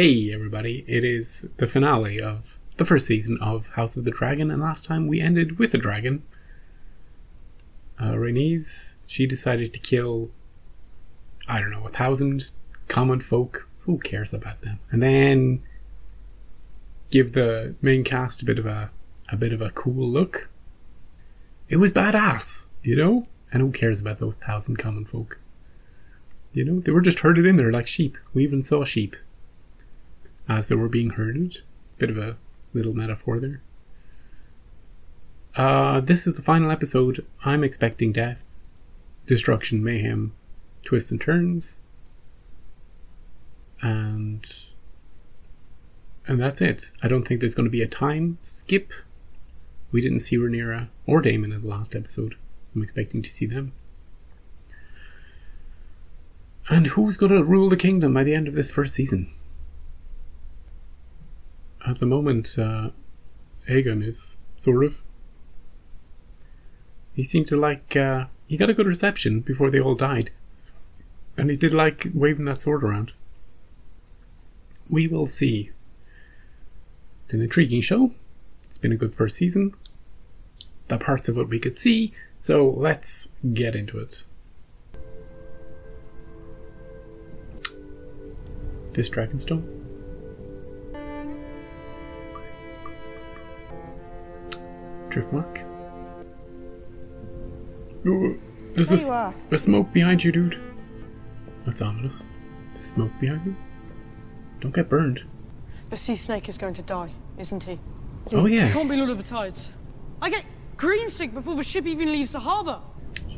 Hey everybody, it is the finale of the first season of House of the Dragon, and last time we ended with a dragon. Rhaenys, she decided to kill, 1,000 common folk. Who cares about them? And then give the main cast a bit of a cool look. It was badass, And who cares about those 1,000 common folk? They were just herded in there like sheep. We even saw sheep as they were being herded. Bit of a little metaphor there. This is the final episode. I'm expecting death, destruction, mayhem, twists and turns. And that's it. I don't think there's going to be a time skip. We didn't see Rhaenyra or Daemon in the last episode. I'm expecting to see them. And who's going to rule the kingdom by the end of this first season? At the moment, Aegon is, sort of. He seemed to he got a good reception before they all died. And he did like waving that sword around. We will see. It's an intriguing show. It's been a good first season. The parts of it we could see, so let's get into it. This Dragonstone. Driftmark. Oh, there's a smoke behind you, dude. That's ominous. There's smoke behind you? Don't get burned. The sea snake is going to die, isn't he? Oh yeah. He can't be Lord of the Tides. I get green sick before the ship even leaves the harbour.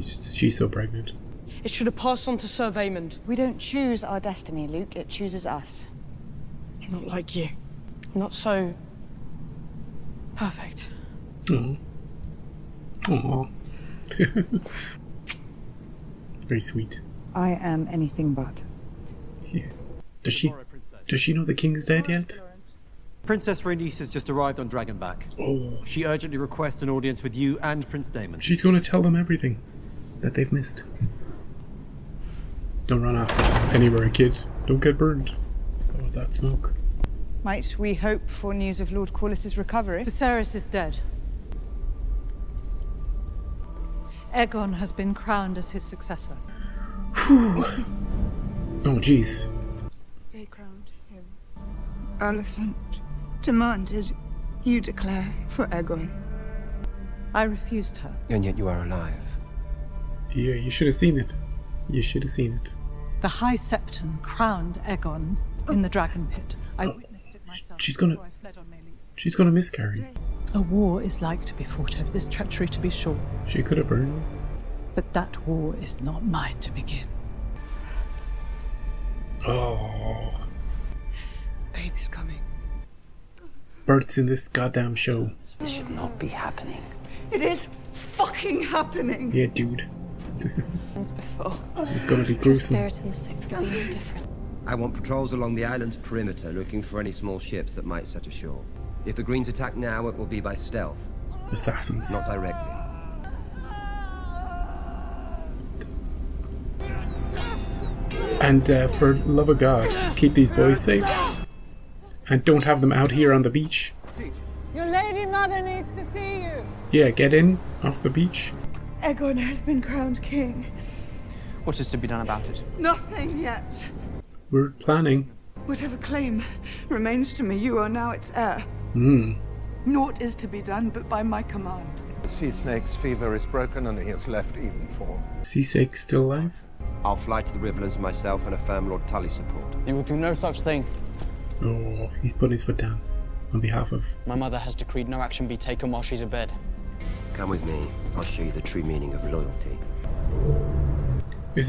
She's so pregnant. It should have passed on to Sir Vaymond. We don't choose our destiny, Luke. It chooses us. I'm not like you. I'm not so perfect. Aww. Aww. Very sweet. I am anything but. Yeah. Does she know the king's dead yet? Princess Rhaenys has just arrived on Dragonback. Oh. She urgently requests an audience with you and Prince Daemon. She's going to tell them everything that they've missed. Don't run after anywhere, kid. Don't get burned. Oh, that smoke. Might we hope for news of Lord Corlys's recovery? Viserys is dead. Aegon has been crowned as his successor. Whew. Oh, jeez. They crowned him. Alicent demanded you declare for Aegon. I refused her. And yet you are alive. Yeah, you should have seen it. You should have seen it. The High Septon crowned Aegon in the Dragon Pit. I witnessed it myself before I fled on Meleys. She's gonna miscarry. A war is like to be fought over this treachery, to be sure. She could have burned. But that war is not mine to begin. Oh. Baby's coming. Births in this goddamn show. This should not be happening. It is fucking happening. Yeah, dude. As before. It's gonna be gruesome. The spirit and the sixth will be no different. I want patrols along the island's perimeter looking for any small ships that might set ashore. If the Greens attack now, it will be by stealth. Assassins. Not directly. And for the love of God, keep these boys safe. And don't have them out here on the beach. Your lady mother needs to see you. Yeah, get in off the beach. Aegon has been crowned king. What is to be done about it? Nothing yet. We're planning. Whatever claim remains to me, you are now its heir. Naught is to be done but by my command. The sea snake's fever is broken and he has left Evenfall. Seasick still alive? I'll fly to the Riverlands myself and affirm Lord Tully's support. You will do no such thing. Oh, he's putting his foot down on behalf of... My mother has decreed no action be taken while she's abed. Come with me. I'll show you the true meaning of loyalty. Is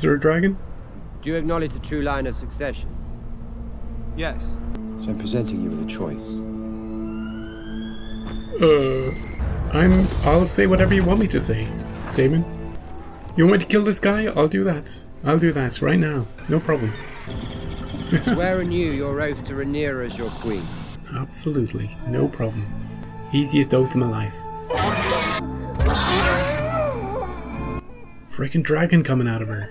there a dragon? Do you acknowledge the true line of succession? Yes. So I'm presenting you with a choice. I'll say whatever you want me to say, Daemon. You want me to kill this guy? I'll do that. I'll do that right now. No problem. Swear anew your oath to Rhaenyra as your queen. Absolutely. No problems. Easiest oath in my life. Freaking dragon coming out of her.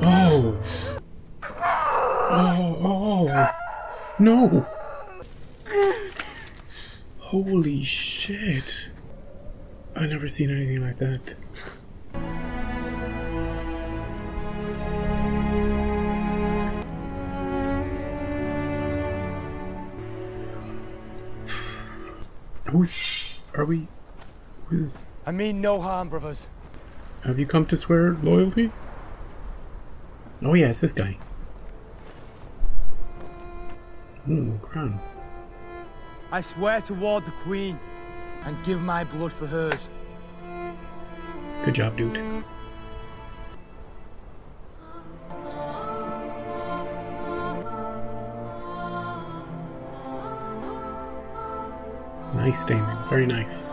Oh. Oh, oh. No! Holy shit! I've never seen anything like that. Who's... I mean no harm, brothers. Have you come to swear loyalty? Oh yeah, it's this guy. Ooh, crown. I swear to ward the Queen and give my blood for hers. Good job, dude. Nice, Damon. Very nice.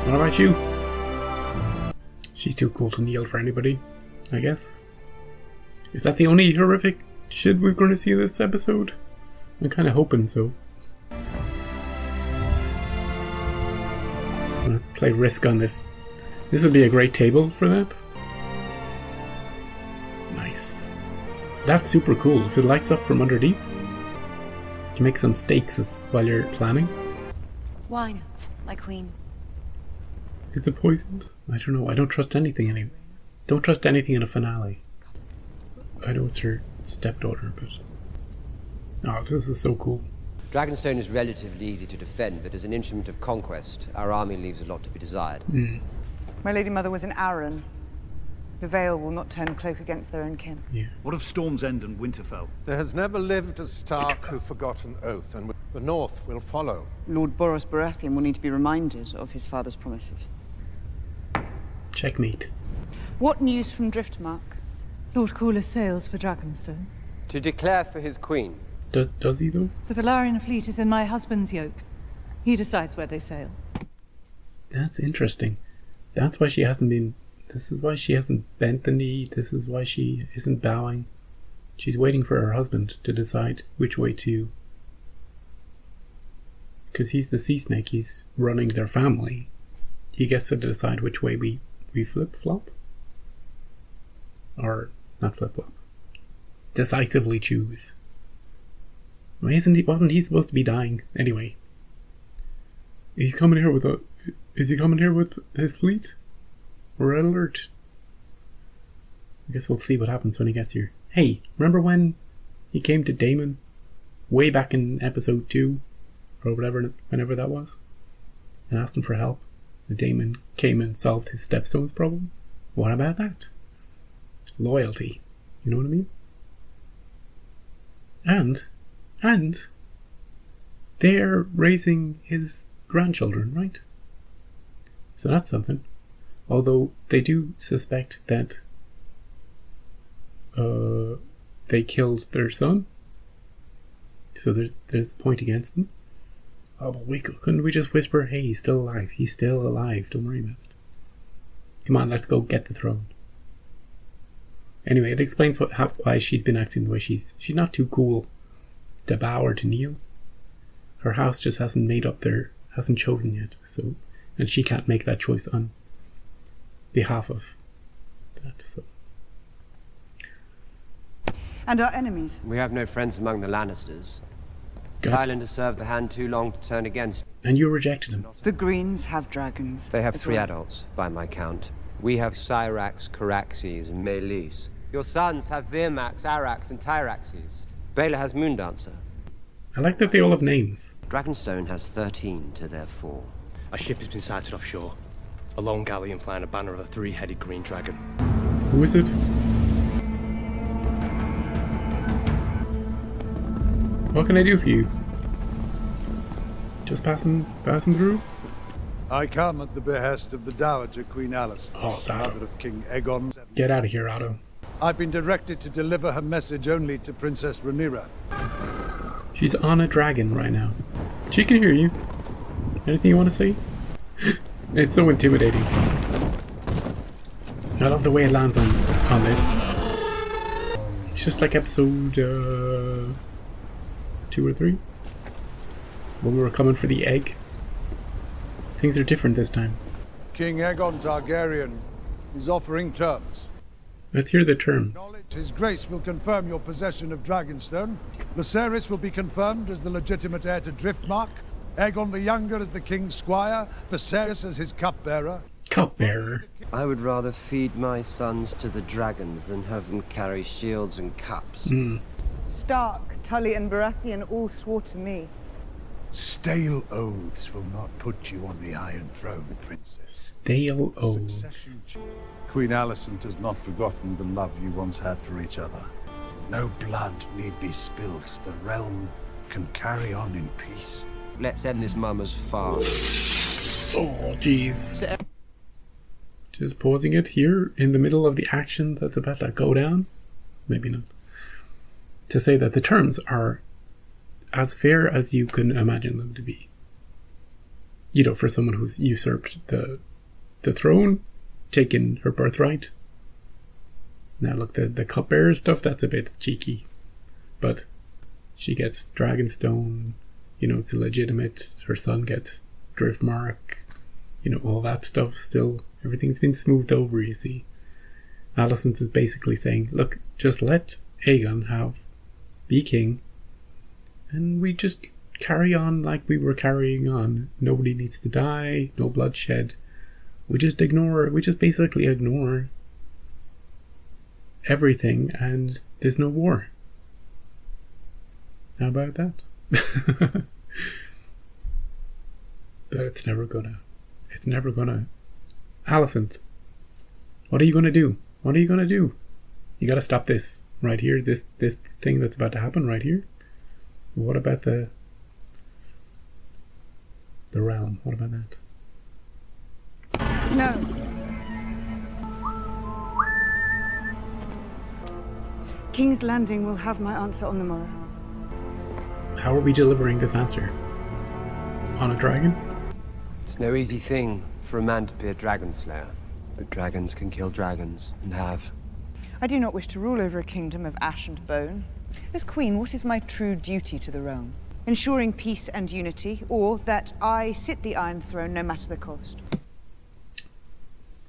What about you? She's too cool to kneel for anybody, I guess. Is that the only horrific shit we're going to see this episode? I'm kind of hoping so. I'm going to play Risk on this. This would be a great table for that. Nice. That's super cool. If it lights up from underneath, you can make some stakes while you're planning. Wine, my queen. Is it poisoned? I don't know. I don't trust anything anyway. Don't trust anything in a finale. I know it's her stepdaughter, but... Oh, this is so cool. Dragonstone is relatively easy to defend, but as an instrument of conquest, our army leaves a lot to be desired. My Lady Mother was in Arryn. The Vale will not turn cloak against their own kin. Yeah. What of Storm's End and Winterfell? There has never lived a Stark who forgot an oath, and the North will follow. Lord Boros Baratheon will need to be reminded of his father's promises. Checkmate. What news from Driftmark? Lord Corlys sails for Dragonstone. To declare for his queen. Does he, though? The Velaryon fleet is in my husband's yoke. He decides where they sail. That's interesting. That's why she hasn't been... This is why she hasn't bent the knee. This is why she isn't bowing. She's waiting for her husband to decide which way to... Because he's the sea snake. He's running their family. He gets to decide which way we flip-flop? Or not flip-flop. Decisively choose. Why wasn't he supposed to be dying? Anyway. He's coming here with a... Is he coming here with his fleet? Red alert. I guess we'll see what happens when he gets here. Hey, remember when he came to Daemon? Way back in episode 2? Or whatever, whenever that was? And asked him for help? The Daemon came and solved his stepstones problem? What about that? Loyalty. You know what I mean? And they're raising his grandchildren, right? So that's something. Although they do suspect that they killed their son. So there's a point against them. Oh, but couldn't we just whisper, hey, he's still alive. He's still alive. Don't worry about it. Come on, let's go get the throne. Anyway, it explains why she's been acting the way she's not too cool to bow or to kneel. Her house just hasn't chosen yet. So, and she can't make that choice on behalf of that. So. And our enemies? We have no friends among the Lannisters. Tywin has served the hand too long to turn against. And you rejected him. The Greens have dragons. They have 3 adults, by my count. We have Syrax, Caraxes, and Meleys. Your sons have Virmax, Arax, and Tyraxes. Baela has Moondancer. I like that they all have names. Dragonstone has 13 to their 4. A ship has been sighted offshore. A lone galleon flying a banner of a 3-headed green dragon. Who is it? What can I do for you? Just passing through? I come at the behest of the Dowager Queen Alice, mother of King Aegon. Get out of here, Otto. I've been directed to deliver her message only to Princess Rhaenyra. She's on a dragon right now. She can hear you. Anything you want to say? It's so intimidating. I love the way it lands on this. It's just like episode 2 or 3 when we were coming for the egg. Things are different this time. King Aegon Targaryen is offering terms. Let's hear the terms. His Grace will confirm your possession of Dragonstone. Lucerys will be confirmed as the legitimate heir to Driftmark. Aegon the Younger as the King's Squire. Viserys as his cupbearer. Cupbearer? I would rather feed my sons to the dragons than have them carry shields and cups. Stark, Tully, and Baratheon all swore to me. Stale oaths will not put you on the Iron Throne, Princess. Stale oaths. Queen Alicent has not forgotten the love you once had for each other. No blood need be spilled. The realm can carry on in peace. Let's end this mummer's farce. Oh, jeez. Just pausing it here in the middle of the action that's about to go down. Maybe not. To say that the terms are as fair as you can imagine them to be. You know, for someone who's usurped the throne, taken her birthright. Now look, the cupbearer stuff, that's a bit cheeky. But she gets Dragonstone, you know, it's illegitimate. Her son gets Driftmark, you know, all that stuff still. Everything's been smoothed over, you see. Alicent is basically saying, look, just let Aegon be king, and we just carry on like we were carrying on. Nobody needs to die, no bloodshed. We just basically ignore everything, and there's no war. How about that? But it's never gonna. Alicent, what are you gonna do? What are you gonna do? You gotta stop this right here, this thing that's about to happen right here. What about the realm? What about that? No. King's Landing will have my answer on the morrow. How are we delivering this answer? On a dragon? It's no easy thing for a man to be a dragon slayer. But dragons can kill dragons, and have. I do not wish to rule over a kingdom of ash and bone. As queen, what is my true duty to the realm? Ensuring peace and unity, or that I sit the Iron Throne no matter the cost?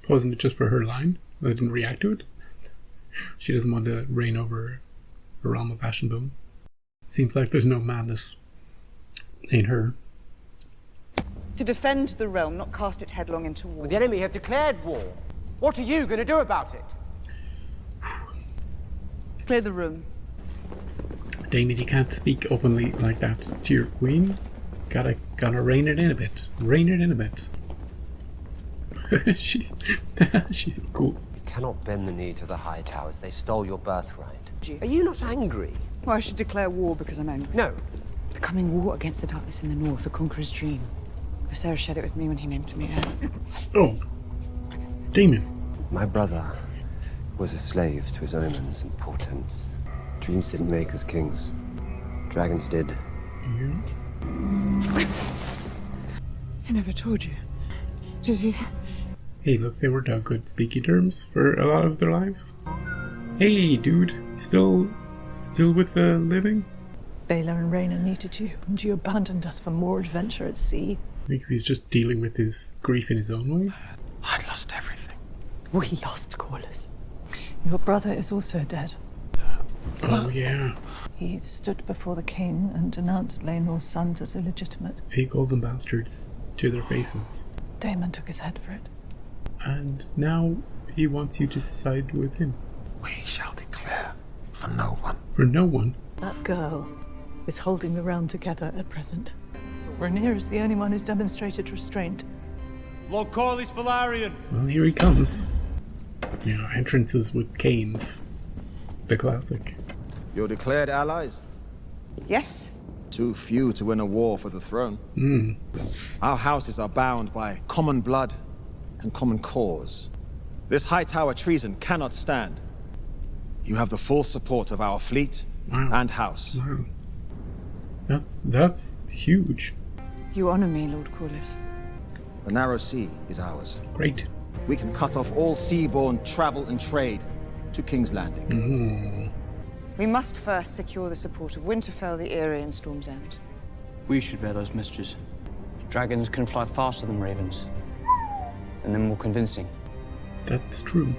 Wasn't it just for her line? I didn't react to it. She doesn't want to reign over a realm of ash and bone. Seems like there's no madness in her. To defend the realm, not cast it headlong into war. Well, the enemy have declared war. What are you going to do about it? Clear the room. Damien, you can't speak openly like that to your queen. Gotta rein it in a bit. Rein it in a bit. she's cool. You cannot bend the knee to the High Towers. They stole your birthright. Are you not angry? Well, I should declare war because I'm angry. No. The coming war against the darkness in the north, the Conqueror's dream. Viserys shared it with me when he named me heir. Oh. Damien. My brother was a slave to his omens and portents. Dreams didn't make us kings. Dragons did. I never told you. Does he? Hey, look, they worked out good speaking terms for a lot of their lives. Hey, dude, still with the living? Baelor and Rhaena needed you, and you abandoned us for more adventure at sea. I think he's just dealing with his grief in his own way. I'd lost everything. We lost Corlys. Your brother is also dead. Oh, yeah. He stood before the king and denounced Laenor's sons as illegitimate. 8 golden bastards to their faces. Daemon took his head for it. And now he wants you to side with him. We shall declare for no one. For no one? That girl is holding the realm together at present. Rhaenyra is the only one who's demonstrated restraint. Lord Corlys Velaryon! Well, here he comes. You know, entrances with canes. The classic. Your declared allies? Yes. Too few to win a war for the throne. Our houses are bound by common blood and common cause. This high tower treason cannot stand. You have the full support of our fleet and house. Wow. That's huge. You honor me, Lord Corlys. The narrow sea is ours. Great. We can cut off all seaborne travel and trade to King's Landing. We must first secure the support of Winterfell, the Eyrie, and Storm's End. We should bear those messages. Dragons can fly faster than ravens, and they're more convincing. That's true.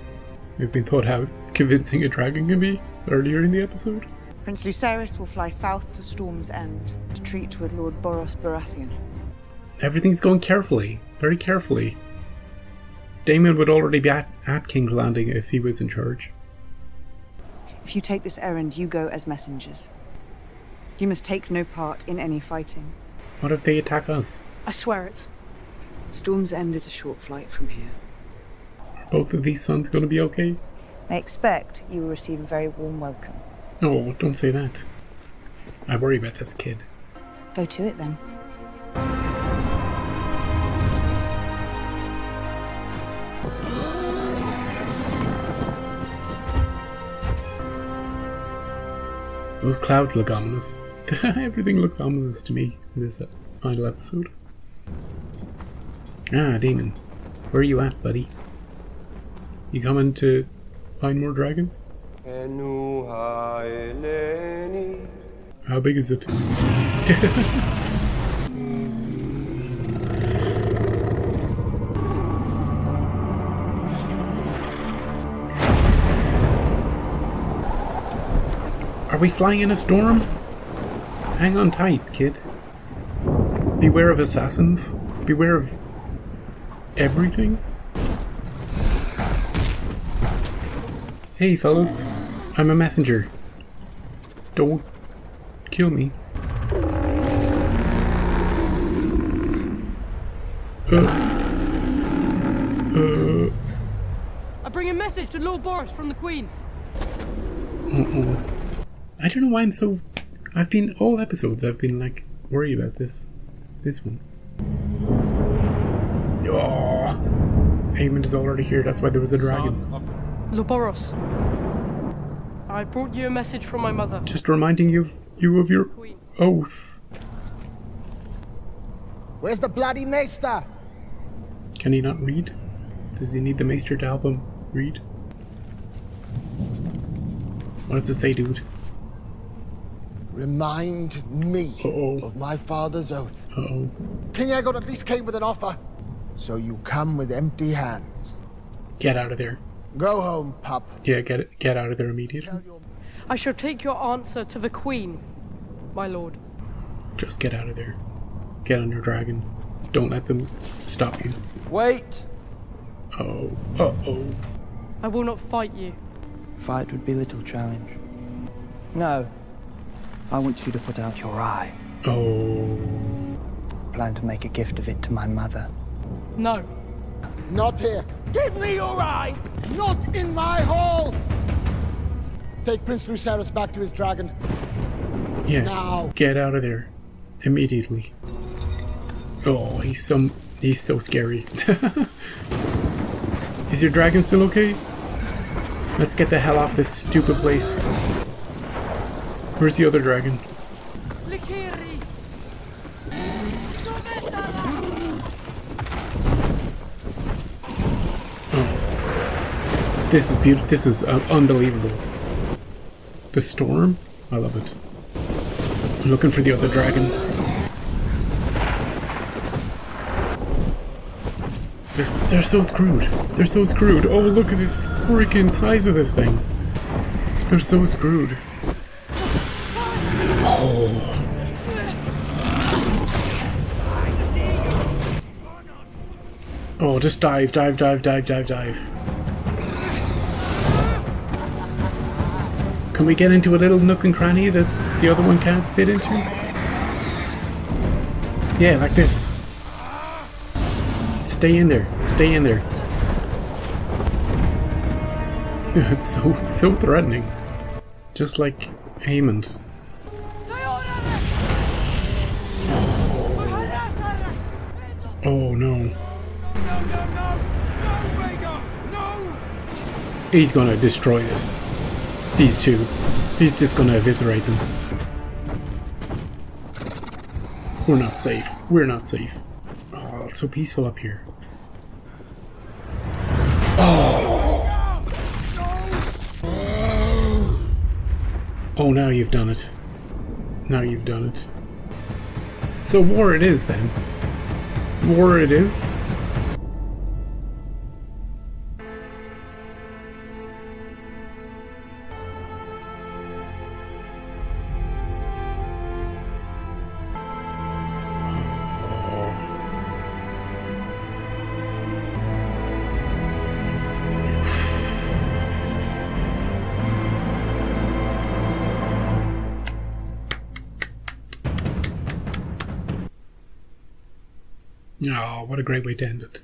We've been taught how convincing a dragon can be earlier in the episode. Prince Lucerys will fly south to Storm's End to treat with Lord Boros Baratheon. Everything's going carefully, very carefully. Daemon would already be at King's Landing if he was in charge. If you take this errand, you go as messengers. You must take no part in any fighting. What if they attack us? I swear it. Storm's End is a short flight from here. Are both of these sons going to be okay? I expect you will receive a very warm welcome. Oh, don't say that. I worry about this kid. Go to it then. Those clouds look ominous. Everything looks ominous to me in this final episode. Ah, Daemon. Where are you at, buddy? You coming to find more dragons? How big is it? Are we flying in a storm? Hang on tight, kid. Beware of assassins. Beware of everything. Hey, fellas. I'm a messenger. Don't kill me. I bring a message to Lord Boros from the Queen. I don't know why I'm so... all episodes I've been like worried about this one. Oh, Aemond is already here, that's why there was a dragon. Lord Boros, I brought you a message from my mother. Just reminding you of your oath. Where's the bloody maester? Can he not read? Does he need the maester to help him read? What does it say, dude? Remind me of my father's oath. King Aegon at least came with an offer, so you come with empty hands. Get out of there. Go home, pup. Yeah, get out of there immediately. I shall take your answer to the Queen, my lord. Just get out of there. Get on your dragon. Don't let them stop you. Wait! Uh-oh. I will not fight you. Fight would be little challenge. No. I want you to put out your eye. Oh. Plan to make a gift of it to my mother. No. Not here. Give me your eye! Not in my hall! Take Prince Lucerys back to his dragon. Yeah. Now. Get out of there. Immediately. Oh, he's so scary. Is your dragon still okay? Let's get the hell off this stupid place. Where's the other dragon? Oh. This is beautiful. This is unbelievable. The storm? I love it. I'm looking for the other dragon. They're so screwed. They're so screwed. Oh, look at this freaking size of this thing. They're so screwed. Oh. Oh, just dive. Can we get into a little nook and cranny that the other one can't fit into? Yeah, like this. Stay in there. It's so threatening. Just like Aemond. Oh no. He's gonna destroy this. These two. He's just gonna eviscerate them. We're not safe. Oh, it's so peaceful up here. Oh, now you've done it. So war it is then. war it is. Oh, what a great way to end it.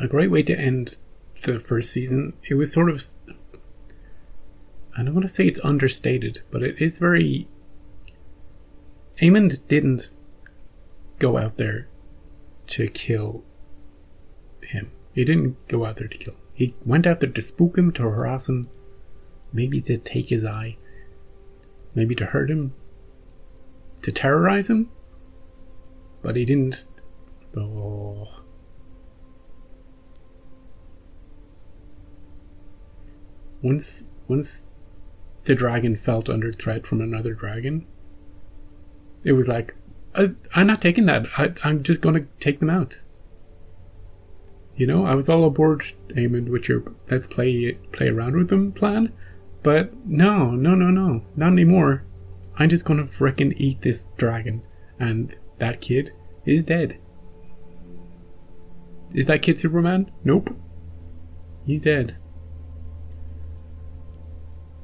A great way to end the first season. It was sort of... I don't want to say it's understated, but it is very... Aemond didn't go out there to kill him. He didn't go out there to kill him. He went out there to spook him, to harass him, maybe to take his eye, maybe to hurt him, to terrorize him, but he didn't. Oh. Once the dragon felt under threat from another dragon, it was like, I'm not taking that. I'm just going to take them out. You know, I was all aboard, Aemond, with your let's play around with them plan, but no, not anymore. I'm just gonna frickin' eat this dragon, and that kid is dead. Is that kid Superman? Nope. He's dead.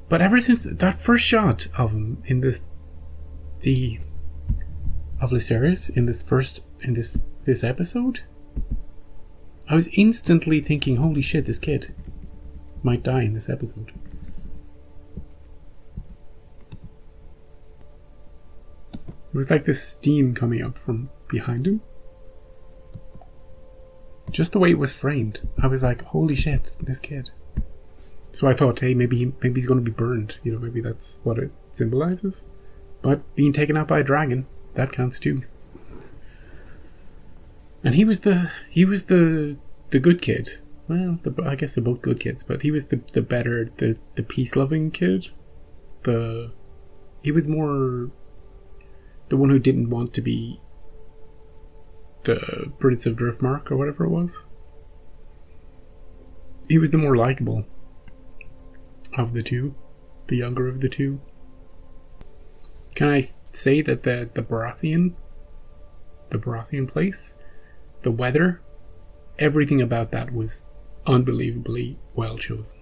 But ever since that first shot of him in of Lucerys in this episode, I was instantly thinking, holy shit, this kid might die in this episode. It was like this steam coming up from behind him. Just the way it was framed, I was like, holy shit, this kid. So I thought, hey, maybe he's going to be burned. You know, maybe that's what it symbolizes. But being taken out by a dragon, that counts too. And he was the good kid. Well, I guess they're both good kids, but he was the better, the peace-loving kid. He was more the one who didn't want to be the Prince of Driftmark or whatever it was. He was the more likable of the two, the younger of the two. Can I say that the Baratheon place, the weather, everything about that was unbelievably well chosen.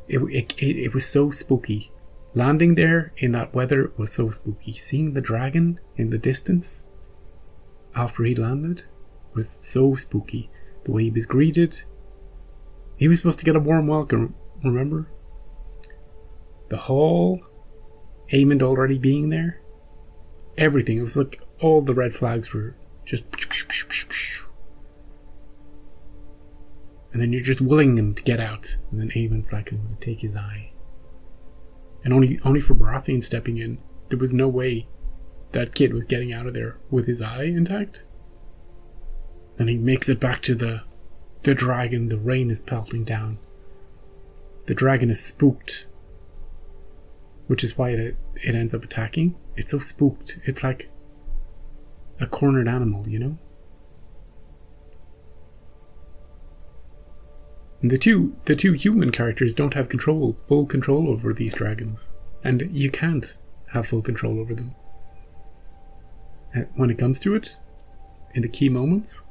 It was so spooky. Landing there in that weather was so spooky. Seeing the dragon in the distance after he landed was so spooky. The way he was greeted. He was supposed to get a warm welcome, remember? The hall, Aemond already being there. Everything. It was like all the red flags were just... And then you're just willing him to get out. And then Aemond's like, I'm going to take his eye. And only for Baratheon stepping in, there was no way that kid was getting out of there with his eye intact. Then he makes it back to the dragon. The rain is pelting down. The dragon is spooked, which is why it ends up attacking. It's so spooked. It's like a cornered animal, you know? And the two human characters don't have full control over these dragons. And you can't have full control over them. When it comes to it, in the key moments.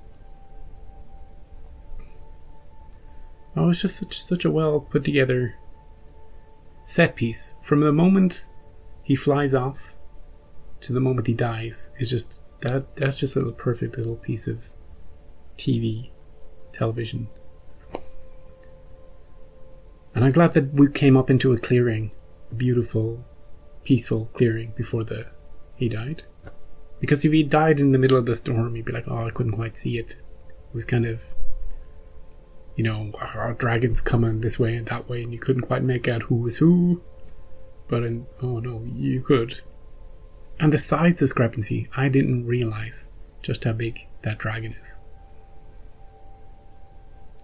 Oh, it's just such a well put together set piece. From the moment he flies off to the moment he dies, it's just that's just a perfect little piece of television. And I'm glad that we came up into a clearing, a beautiful, peaceful clearing before he died. Because if he died in the middle of the storm, you'd be like, oh, I couldn't quite see it. It was kind of, you know, our dragons coming this way and that way, and you couldn't quite make out who was who. But oh no, you could. And the size discrepancy, I didn't realize just how big that dragon is.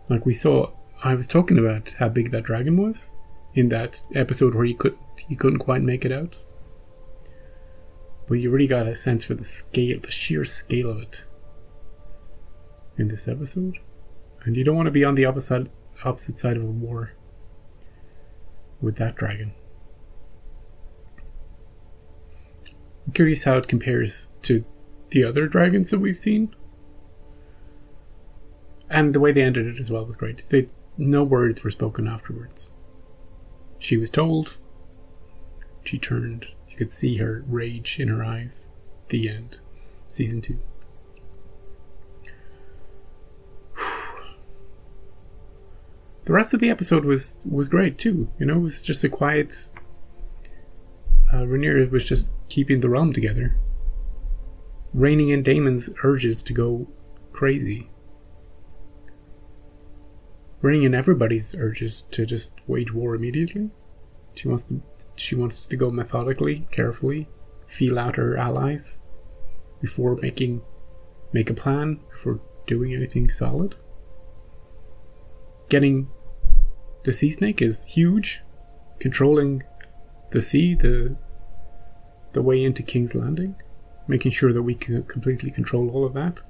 Like we saw, I was talking about how big that dragon was in that episode where you couldn't quite make it out. But you really got a sense for the scale, the sheer scale of it in this episode. And you don't want to be on the opposite side of a war with that dragon. I'm curious how it compares to the other dragons that we've seen. And the way they ended it as well was great. No words were spoken afterwards. She was told. She turned. You could see her rage in her eyes. The end. Season 2. The rest of the episode was great too. You know, it was just a quiet... Rhaenyra was just keeping the realm together. Reining in Daemon's urges to go crazy. Reining in everybody's urges to just wage war immediately. She wants to go methodically, carefully, feel out her allies before make a plan, before doing anything solid. Getting the sea snake is huge. Controlling the sea, the way into King's Landing, making sure that we can completely control all of that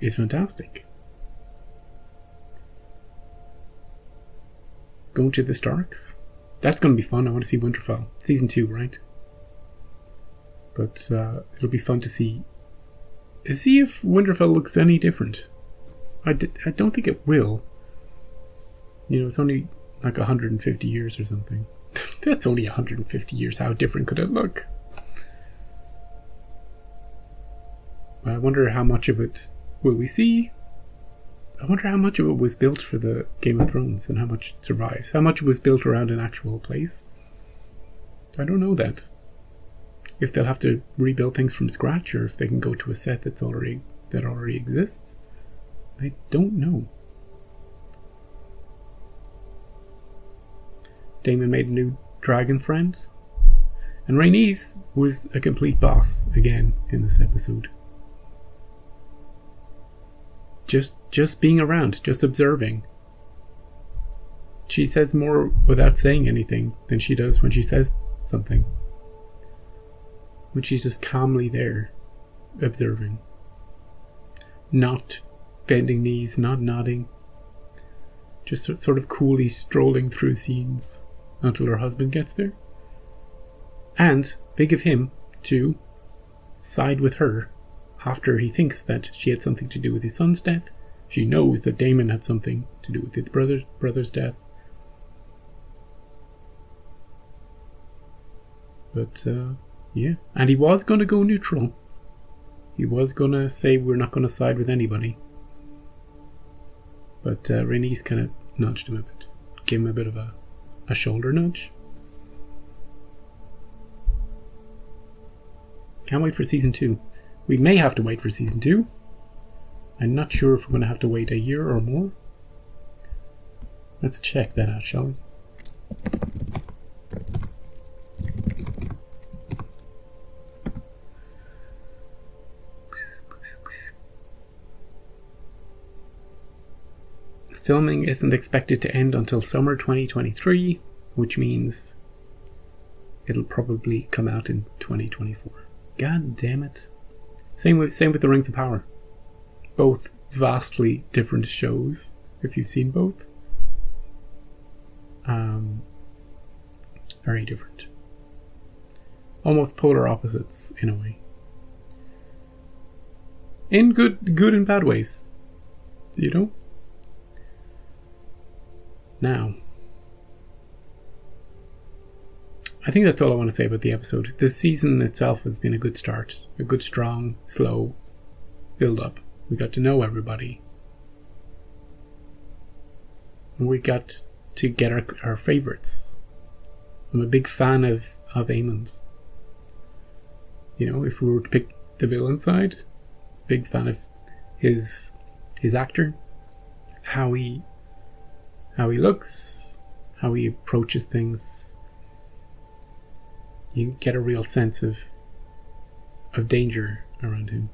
is fantastic. Going to the Starks, that's going to be fun. I want to see Winterfell. Season 2, right? But it'll be fun to see if Winterfell looks any different. I don't think it will. You know, it's only like 150 years or something. That's only 150 years. How different could it look? I wonder how much of it will we see. I wonder how much of it was built for the Game of Thrones and how much survives. How much was built around an actual place? I don't know that. If they'll have to rebuild things from scratch or if they can go to a set that already exists. I don't know. Daemon made a new dragon friend. And Rhaenys was a complete boss again in this episode. Just being around, just observing. She says more without saying anything than she does when she says something. When she's just calmly there, observing. Not bending knees, not nodding. Just sort of coolly strolling through scenes until her husband gets there. And big of him to side with her after he thinks that she had something to do with his son's death. She knows that Daemon had something to do with his brother's death. But, yeah. And he was going to go neutral. He was going to say we're not going to side with anybody. But Rhaenys kind of nudged him a bit. Gave him a bit of a shoulder nudge. Can't wait for season 2. We may have to wait for season 2. I'm not sure if we're going to have to wait a year or more. Let's check that out, shall we? Filming isn't expected to end until summer 2023, which means it'll probably come out in 2024. God damn it. Same with The Rings of Power. Both vastly different shows, if you've seen both. Very different. Almost polar opposites, in a way. In good and bad ways. You know? Now, I think that's all I want to say about the episode. The season itself has been a good start. A good, strong, slow build-up. We got to know everybody. And we got to get our favourites. I'm a big fan of Aemond. You know, if we were to pick the villain side, big fan of his actor. How he looks, how he approaches things. You get a real sense of danger around him.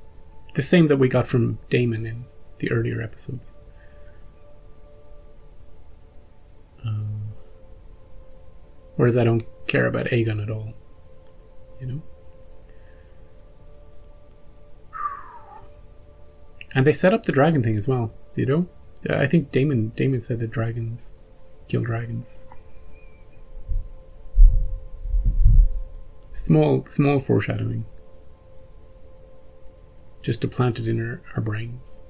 The same that we got from Daemon in the earlier episodes. Whereas I don't care about Aegon at all. You know? And they set up the dragon thing as well, you know? I think Damon said that dragons kill dragons. Small foreshadowing. Just to plant it in our brains.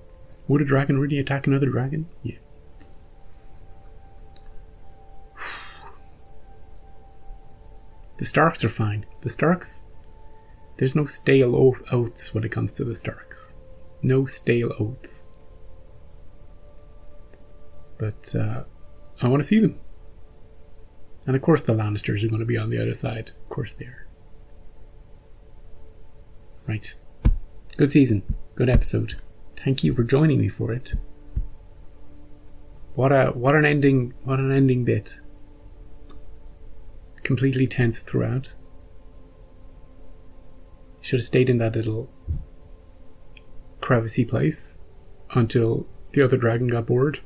Would a dragon really attack another dragon? Yeah. The Starks are fine. The Starks, there's no stale oaths when it comes to the Starks. No stale oaths. But I want to see them. And of course the Lannisters are going to be on the other side. Of course they are. Right. Good season. Good episode. Thank you for joining me for it. What an ending bit. Completely tense throughout. Should have stayed in that little crevicy place until the other dragon got bored.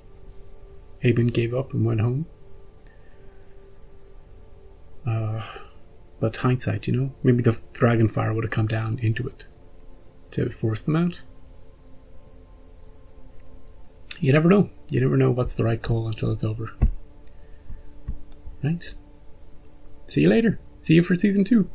Aemon gave up and went home. But hindsight, you know, maybe the dragon fire would have come down into it to force them out. You never know. You never know what's the right call until it's over. Right? See you later. See you for season 2.